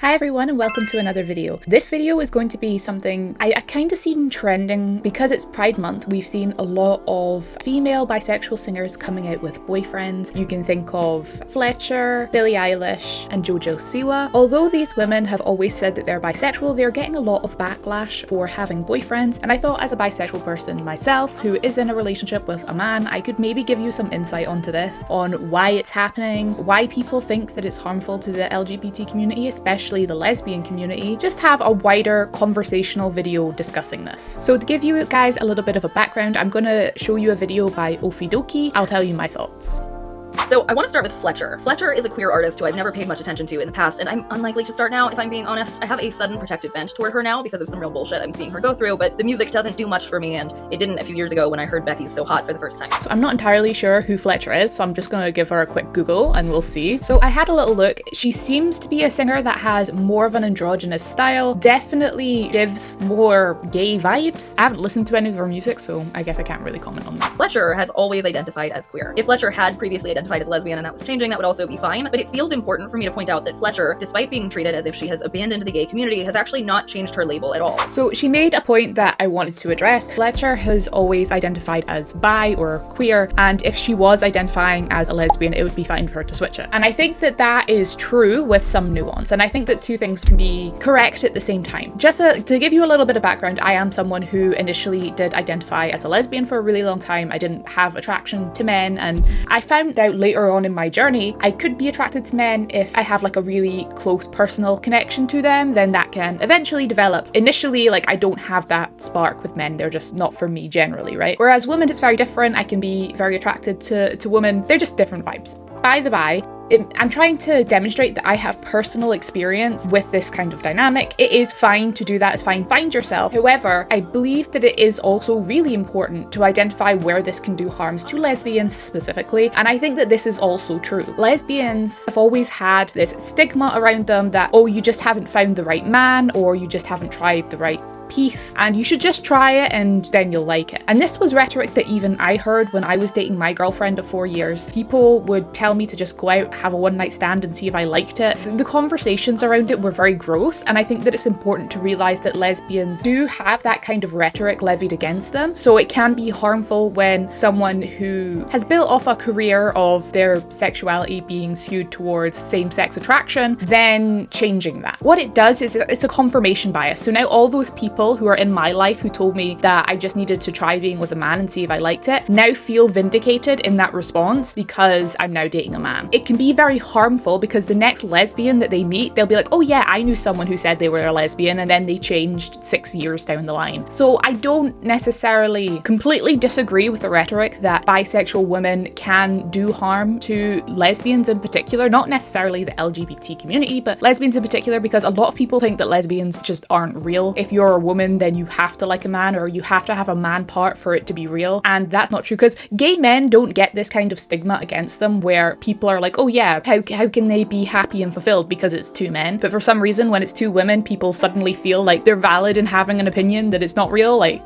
Hi everyone and welcome to another video. This video is going to be something I've kind of seen trending because it's Pride Month. We've seen a lot of female bisexual singers coming out with boyfriends. You can think of Fletcher, Billie Eilish and Jojo Siwa. Although these women have always said that they're bisexual, they're getting a lot of backlash for having boyfriends, and I thought as a bisexual person myself who is in a relationship with a man, I could maybe give you some insight onto this, on why it's happening, why people think that it's harmful to the LGBT community, especially the lesbian community, just have a wider conversational video discussing this. So to give you guys a little bit of a background, I'm going to show you a video by Ofidoki. I'll tell you my thoughts. So I want to start with Fletcher. Fletcher is a queer artist who I've never paid much attention to in the past, and I'm unlikely to start now, if I'm being honest. I have a sudden protective bent toward her now because of some real bullshit I'm seeing her go through, but the music doesn't do much for me, and it didn't a few years ago when I heard Becky's So Hot for the first time. So I'm not entirely sure who Fletcher is, so I'm just going to give her a quick Google and we'll see. So I had a little look. She seems to be a singer that has more of an androgynous style, definitely gives more gay vibes. I haven't listened to any of her music, so I guess I can't really comment on that. Fletcher has always identified as queer. If Fletcher had previously identified as lesbian and that was changing, that would also be fine, but it feels important for me to point out that Fletcher, despite being treated as if she has abandoned the gay community, has actually not changed her label at all. So she made a point that I wanted to address. Fletcher has always identified as bi or queer, and if she was identifying as a lesbian, it would be fine for her to switch it. And I think that that is true with some nuance, and I think that two things can be correct at the same time. Just to give you a little bit of background, I am someone who initially did identify as a lesbian for a really long time. I didn't have attraction to men, and I found out later on in my journey I could be attracted to men if I have like a really close personal connection to them, then that can eventually develop. Initially, like, I don't have that spark with men, they're just not for me generally, right? Whereas women, it's very different. I can be very attracted to women. They're just different vibes. By the by, I'm trying to demonstrate that I have personal experience with this kind of dynamic. It is fine to do that, it's fine, find yourself. However, I believe that it is also really important to identify where this can do harms to lesbians specifically, and I think that this is also true. Lesbians have always had this stigma around them that, oh, you just haven't found the right man, or you just haven't tried the right piece, and you should just try it and then you'll like it. And this was rhetoric that even I heard when I was dating my girlfriend of 4 years. People would tell me to just go out, have a one-night stand and see if I liked it. The conversations around it were very gross, and I think that it's important to realize that lesbians do have that kind of rhetoric levied against them. So it can be harmful when someone who has built off a career of their sexuality being skewed towards same-sex attraction, then changing that. What it does is it's a confirmation bias. So now all those people who are in my life who told me that I just needed to try being with a man and see if I liked it, now feel vindicated in that response because I'm now dating a man. It can be very harmful because the next lesbian that they meet, they'll be like, oh yeah, I knew someone who said they were a lesbian, and then they changed 6 years down the line. So I don't necessarily completely disagree with the rhetoric that bisexual women can do harm to lesbians in particular, not necessarily the LGBT community, but lesbians in particular, because a lot of people think that lesbians just aren't real. If you're a woman, then you have to like a man, or you have to have a man part for it to be real, and that's not true, because gay men don't get this kind of stigma against them where people are like, oh yeah, how can they be happy and fulfilled because it's two men? But for some reason when it's two women, people suddenly feel like they're valid in having an opinion that it's not real. Like,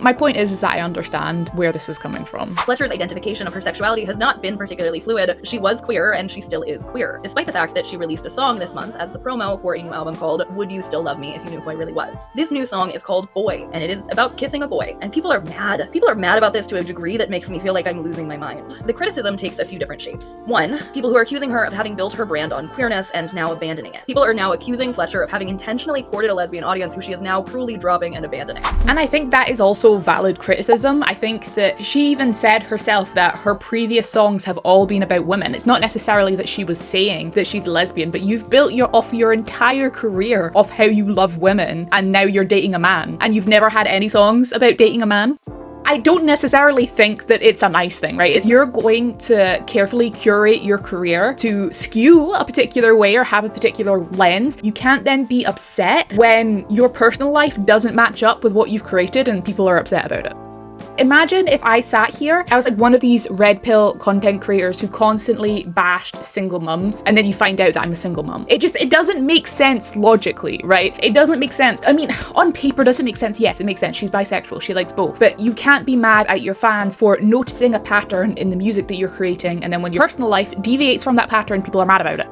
my point is that I understand where this is coming from. Fletcher's identification of her sexuality has not been particularly fluid. She was queer, and she still is queer, despite the fact that she released a song this month as the promo for a new album called Would You Still Love Me If You Knew Who I Really Was. This new song is called Boy, and it is about kissing a boy, and people are mad. People are mad about this to a degree that makes me feel like I'm losing my mind. The criticism takes a few different shapes. One, people who are accusing her of having built her brand on queerness and now abandoning it. People are now accusing Fletcher of having intentionally courted a lesbian audience who she is now cruelly dropping and abandoning. And I think that is also valid criticism. I think that she even said herself that her previous songs have all been about women. It's not necessarily that she was saying that she's a lesbian, but you've built off your entire career of how you love women, and now you're dating a man, and you've never had any songs about dating a man. I don't necessarily think that it's a nice thing, right? If you're going to carefully curate your career to skew a particular way or have a particular lens, you can't then be upset when your personal life doesn't match up with what you've created and people are upset about it. Imagine if I sat here, I was like one of these red pill content creators who constantly bashed single mums, and then you find out that I'm a single mum. It doesn't make sense logically, right? It doesn't make sense. I mean, on paper, does it make sense? Yes, it makes sense. She's bisexual, she likes both. But you can't be mad at your fans for noticing a pattern in the music that you're creating, and then when your personal life deviates from that pattern, people are mad about it.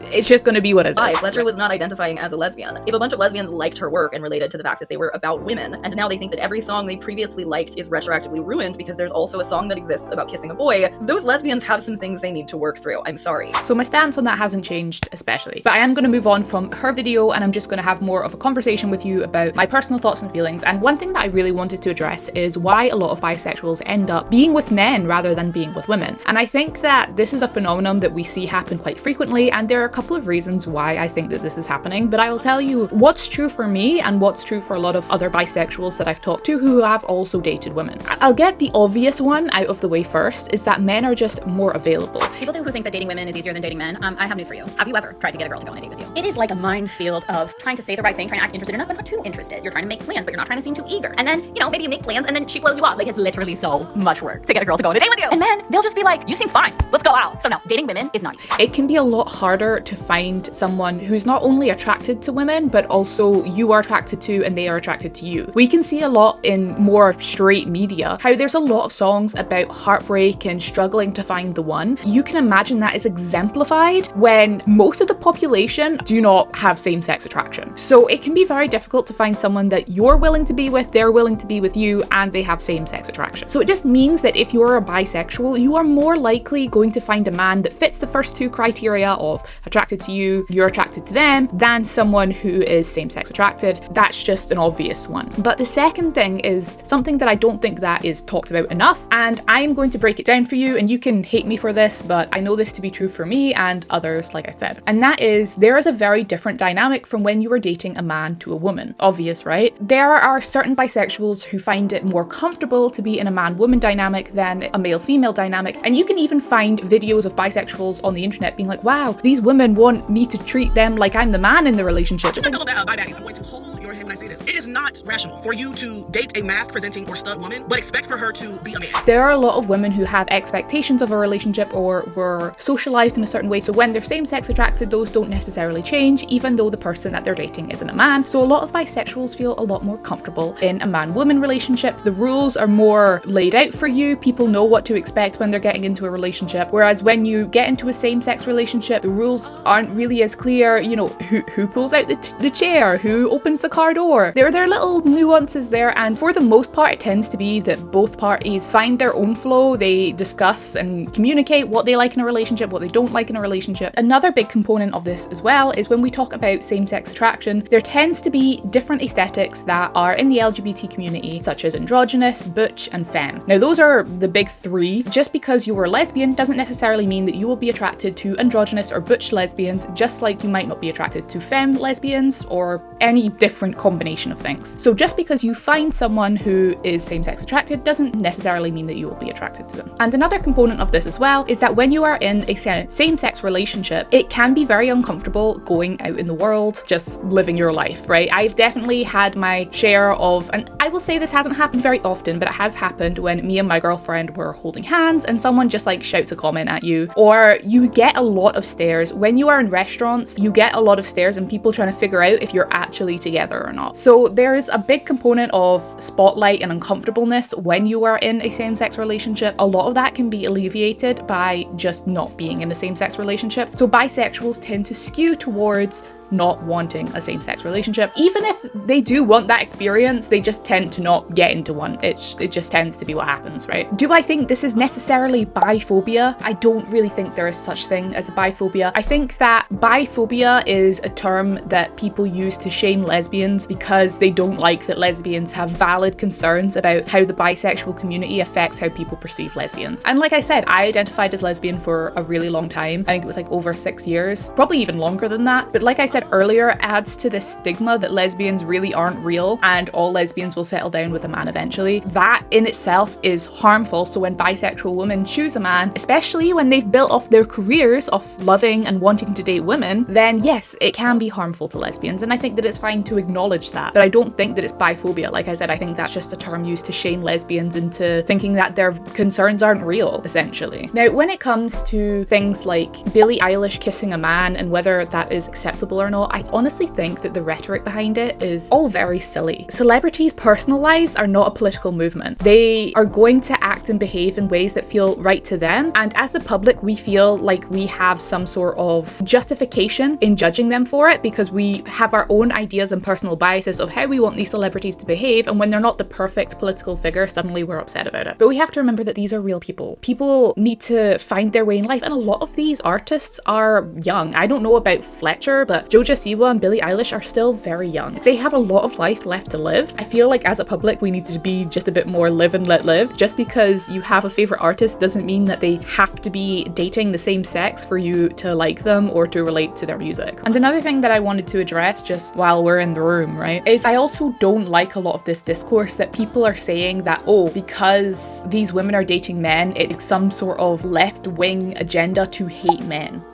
it's just going to be what it is. Fletcher was not identifying as a lesbian. If a bunch of lesbians liked her work and related to the fact that they were about women, and now they think that every song they previously liked is retroactively ruined because there's also a song that exists about kissing a boy, those lesbians have some things they need to work through. I'm sorry. So my stance on that hasn't changed especially. But I am going to move on from her video, and I'm just going to have more of a conversation with you about my personal thoughts and feelings. And one thing that I really wanted to address is why a lot of bisexuals end up being with men rather than being with women. And I think that this is a phenomenon that we see happen quite frequently, and there are a couple of reasons why I think that this is happening, but I will tell you what's true for me and what's true for a lot of other bisexuals that I've talked to who have also dated women. I'll get the obvious one out of the way first, is that men are just more available. People who think that dating women is easier than dating men, I have news for you. Have you ever tried to get a girl to go on a date with you? It is like a minefield of trying to say the right thing, trying to act interested enough, but not too interested. You're trying to make plans, but you're not trying to seem too eager. And then, you know, maybe you make plans and then she blows you off. Like, it's literally so much work to get a girl to go on a date with you. And men, they'll just be like, you seem fine, let's go out. So no, dating women is not easy. It can be a lot harder to find someone who's not only attracted to women, but also you are attracted to and they are attracted to you. We can see a lot in more straight media how there's a lot of songs about heartbreak and struggling to find the one. You can imagine that is exemplified when most of the population do not have same-sex attraction. So it can be very difficult to find someone that you're willing to be with, they're willing to be with you, and they have same-sex attraction. So it just means that if you're a bisexual, you are more likely going to find a man that fits the first two criteria of attracted to you, you're attracted to them, than someone who is same-sex attracted. That's just an obvious one. But the second thing is something that I don't think that is talked about enough, and I'm going to break it down for you, and you can hate me for this, but I know this to be true for me and others, like I said. And that is, there is a very different dynamic from when you are dating a man to a woman. Obvious, right? There are certain bisexuals who find it more comfortable to be in a man-woman dynamic than a male-female dynamic, and you can even find videos of bisexuals on the internet being like, wow, these women want me to treat them like I'm the man in the relationship. Just like all about bi baddies, I'm going to hold your hand when I say this. It is not rational for you to date a mask-presenting or stud woman, but expect for her to be a man. There are a lot of women who have expectations of a relationship or were socialized in a certain way, so when they're same-sex attracted, those don't necessarily change, even though the person that they're dating isn't a man. So a lot of bisexuals feel a lot more comfortable in a man-woman relationship. The rules are more laid out for you. People know what to expect when they're getting into a relationship, whereas when you get into a same-sex relationship, the rules aren't really as clear. You know, who pulls out the chair, who opens the car door. There are little nuances there, and for the most part it tends to be that both parties find their own flow. They discuss and communicate what they like in a relationship, what they don't like in a relationship. Another big component of this as well is when we talk about same-sex attraction, there tends to be different aesthetics that are in the LGBT community, such as androgynous, butch, and femme. Now those are the big three. Just because you are lesbian doesn't necessarily mean that you will be attracted to androgynous or butch lesbians, just like you might not be attracted to femme lesbians or any different combination of things. So just because you find someone who is same-sex attracted doesn't necessarily mean that you will be attracted to them. And another component of this as well is that when you are in a same-sex relationship, it can be very uncomfortable going out in the world, just living your life, right? I've definitely had my share of, and I will say this hasn't happened very often, but it has happened when me and my girlfriend were holding hands and someone just like shouts a comment at you, or you get a lot of stares. When you are in restaurants, you get a lot of stares and people trying to figure out if you're actually together or not. So there's a big component of spotlight and uncomfortableness when you are in a same-sex relationship. A lot of that can be alleviated by just not being in a same-sex relationship. So bisexuals tend to skew towards not wanting a same-sex relationship. Even if they do want that experience, they just tend to not get into one. It just tends to be what happens, right? Do I think this is necessarily biphobia? I don't really think there is such thing as a biphobia. I think that biphobia is a term that people use to shame lesbians because they don't like that lesbians have valid concerns about how the bisexual community affects how people perceive lesbians. And like I said, I identified as lesbian for a really long time. I think it was like over 6 years, probably even longer than that. But like I said earlier, adds to this stigma that lesbians really aren't real and all lesbians will settle down with a man eventually. That in itself is harmful. So when bisexual women choose a man, especially when they've built off their careers of loving and wanting to date women, then yes, it can be harmful to lesbians. And I think that it's fine to acknowledge that. But I don't think that it's biphobia. Like I said, I think that's just a term used to shame lesbians into thinking that their concerns aren't real, essentially. Now, when it comes to things like Billie Eilish kissing a man and whether that is acceptable or external. I honestly think that the rhetoric behind it is all very silly. Celebrities' personal lives are not a political movement. They are going to act and behave in ways that feel right to them, and as the public, we feel like we have some sort of justification in judging them for it because we have our own ideas and personal biases of how we want these celebrities to behave, and when they're not the perfect political figure, suddenly we're upset about it. But we have to remember that these are real people. People need to find their way in life, and a lot of these artists are young. I don't know about Fletcher, but Jojo Siwa and Billie Eilish are still very young. They have a lot of life left to live. I feel like as a public, we need to be just a bit more live and let live. Just because you have a favorite artist doesn't mean that they have to be dating the same sex for you to like them or to relate to their music. And another thing that I wanted to address just while we're in the room, right, is I also don't like a lot of this discourse that people are saying that, oh, because these women are dating men, it's some sort of left-wing agenda to hate men.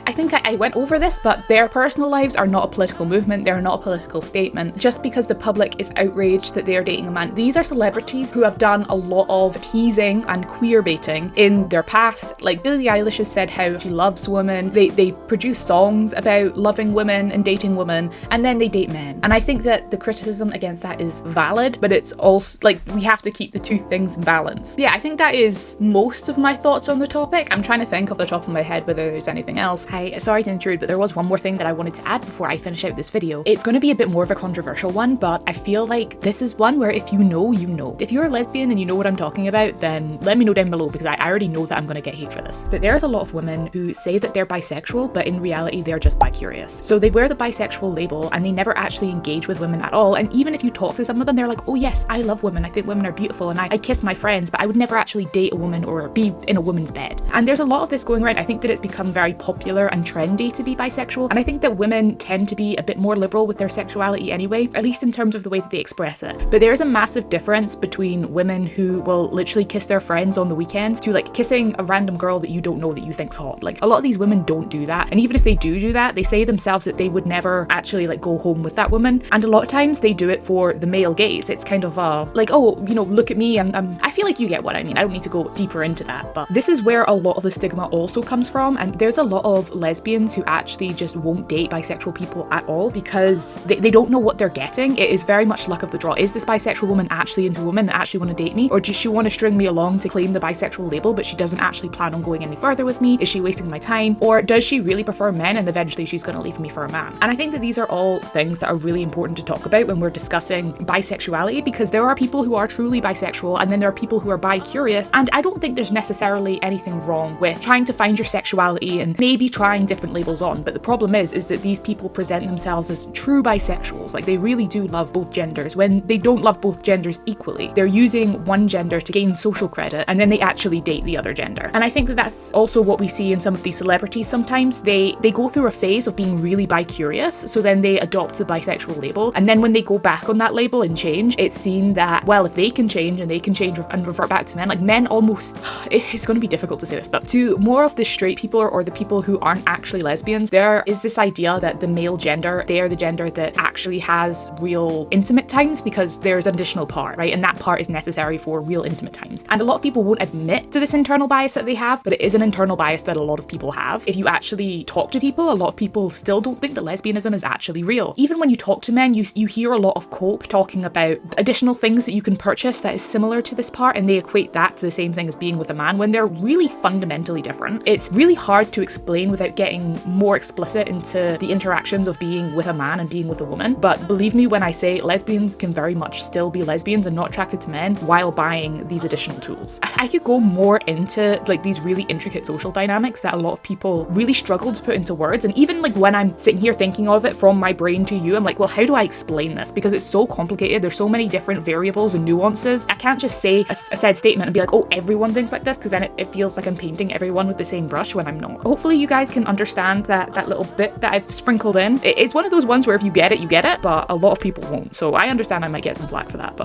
I think I went over this, but their personal lives are not a political movement, they're not a political statement. Just because the public is outraged that they are dating a man, these are celebrities who have done a lot of teasing and queer baiting in their past. Like Billie Eilish has said how she loves women, they produce songs about loving women and dating women, and then they date men. And I think that the criticism against that is valid, but it's also like we have to keep the two things in balance. Yeah, I think that is most of my thoughts on the topic. I'm trying to think off the top of my head whether there's anything else. Hi, sorry to intrude, but there was one more thing that I wanted to add before I finish out this video. It's going to be a bit more of a controversial one, but I feel like this is one where if you know, you know. If you're a lesbian and you know what I'm talking about, then let me know down below because I already know that I'm going to get hate for this. But there's a lot of women who say that they're bisexual, but in reality they're just bicurious. So they wear the bisexual label and they never actually engage with women at all. And even if you talk to some of them, they're like, oh yes, I love women. I think women are beautiful and I kiss my friends, but I would never actually date a woman or be in a woman's bed. And there's a lot of this going around. I think that it's become very popular and trendy to be bisexual, and I think that women tend to be a bit more liberal with their sexuality anyway, at least in terms of the way that they express it. But there's a massive difference between women who will literally kiss their friends on the weekends to like kissing a random girl that you don't know that you think's hot. Like a lot of these women don't do that, and even if they do that, they say themselves that they would never actually like go home with that woman, and a lot of times they do it for the male gaze. It's kind of like, oh, you know, look at me, and I feel like you get what I mean. I don't need to go deeper into that, but this is where a lot of the stigma also comes from, and there's a lot of lesbians who actually just won't date bisexual people at all because they don't know what they're getting. It is very much luck of the draw. Is this bisexual woman actually into women that actually want to date me, or does she want to string me along to claim the bisexual label but she doesn't actually plan on going any further with me? Is she wasting my time, or does she really prefer men and eventually she's going to leave me for a man? And I think that these are all things that are really important to talk about when we're discussing bisexuality, because there are people who are truly bisexual and then there are people who are bi-curious, and I don't think there's necessarily anything wrong with trying to find your sexuality and maybe trying different labels on. But the problem is that these people present themselves as true bisexuals. Like they really do love both genders when they don't love both genders equally. They're using one gender to gain social credit and then they actually date the other gender. And I think that that's also what we see in some of these celebrities sometimes. They go through a phase of being really bi-curious, so then they adopt the bisexual label, and then when they go back on that label and change, it's seen that, well, if they can change and they can change and revert back to men, like men almost, it's going to be difficult to say this, but to more of the straight people or the people who aren't actually lesbians, there is this idea that the male gender, they are the gender that actually has real intimate times because there's an additional part, right? And that part is necessary for real intimate times. And a lot of people won't admit to this internal bias that they have, but it is an internal bias that a lot of people have. If you actually talk to people, a lot of people still don't think that lesbianism is actually real. Even when you talk to men, you hear a lot of cope talking about additional things that you can purchase that is similar to this part, and they equate that to the same thing as being with a man when they're really fundamentally different. It's really hard to explain without getting more explicit into the interactions of being with a man and being with a woman. But believe me when I say lesbians can very much still be lesbians and not attracted to men while buying these additional tools. I could go more into like these really intricate social dynamics that a lot of people really struggle to put into words. And even like when I'm sitting here thinking of it from my brain to you, I'm like, well, how do I explain this? Because it's so complicated. There's so many different variables and nuances. I can't just say a said statement and be like, oh, everyone thinks like this, because then it feels like I'm painting everyone with the same brush when I'm not. Hopefully you guys can understand that little bit that I've sprinkled in. It's one of those ones where if you get it, you get it, but a lot of people won't. So I understand I might get some flack for that,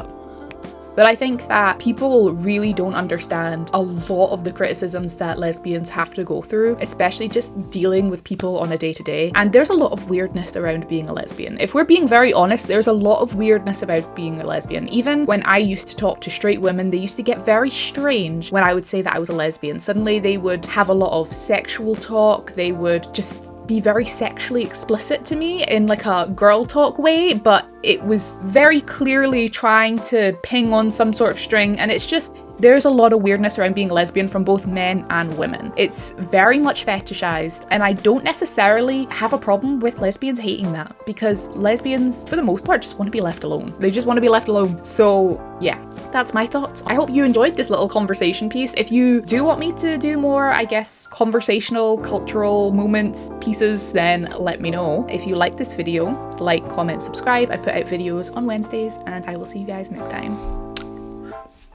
but I think that people really don't understand a lot of the criticisms that lesbians have to go through, especially just dealing with people on a day-to-day. And there's a lot of weirdness around being a lesbian. If we're being very honest, there's a lot of weirdness about being a lesbian. Even when I used to talk to straight women, they used to get very strange when I would say that I was a lesbian. Suddenly they would have a lot of sexual talk. They would just be very sexually explicit to me in like a girl talk way, but it was very clearly trying to ping on some sort of string, and it's just, there's a lot of weirdness around being lesbian from both men and women. It's very much fetishized, and I don't necessarily have a problem with lesbians hating that, because lesbians, for the most part, just want to be left alone. They just want to be left alone. So yeah, that's my thoughts. I hope you enjoyed this little conversation piece. If you do want me to do more, I guess, conversational, cultural moments, pieces, then let me know. If you like this video, like, comment, subscribe. I put out videos on Wednesdays, and I will see you guys next time.